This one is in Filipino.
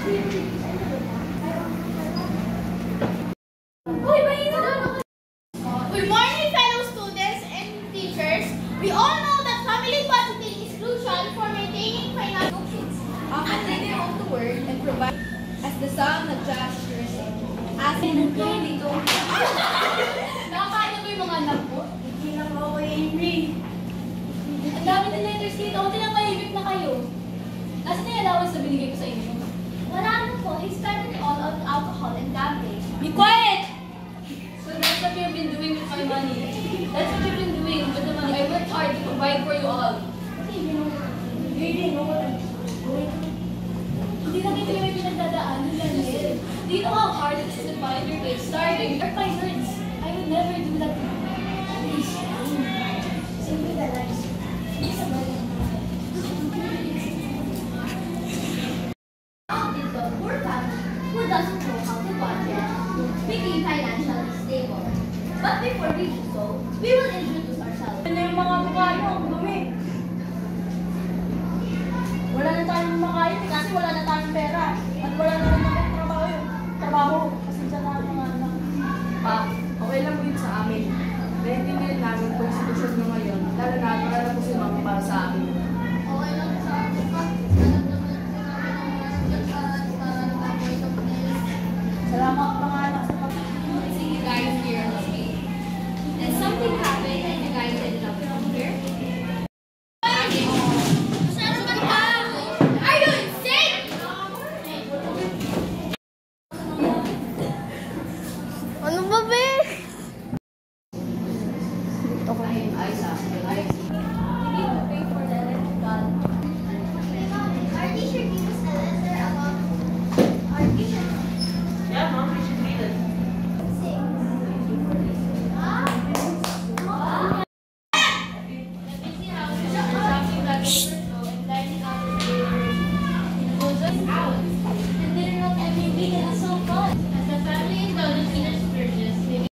Good morning, fellow students and teachers. We all know that family budgeting is crucial for maintaining financial kids. At the end of the word and provide as the song that Josh sing. As in dito. Nakakain na ba yung mga anak mo? Hindi lang ako Henry. Ang dami ng letters dito. Kunti lang mahimik na kayo. Nasaan na yung allowance na binigay ko sa inyo? Wala na po. He spent it all on alcohol and gambling. Be quiet! So that's what you've been doing with my money. That's what you've been doing with the money. I worked hard to provide for you all. You didn't know what I'm doing. Hindi na kayo may pinagdadaanan, Daniel. Do you know how hard it is to find your kids starving? Or my words. I would never do that to you. Please. Save me the lives. Please, is the poor family who doesn't know how to budget, became financially stable. But before we do so, we will introduce ourselves. Ano yung mga mukha nyo? Ang dumi. Wala na tayong makain kasi wala na tayong pera. At wala na rin akong trabaho. Kasi dyan na mga anak. Pa, okay lang din sa amin. Naiintindihan namin kung sitwasyon nyo ngayon, lalo na po si mama para sa amin.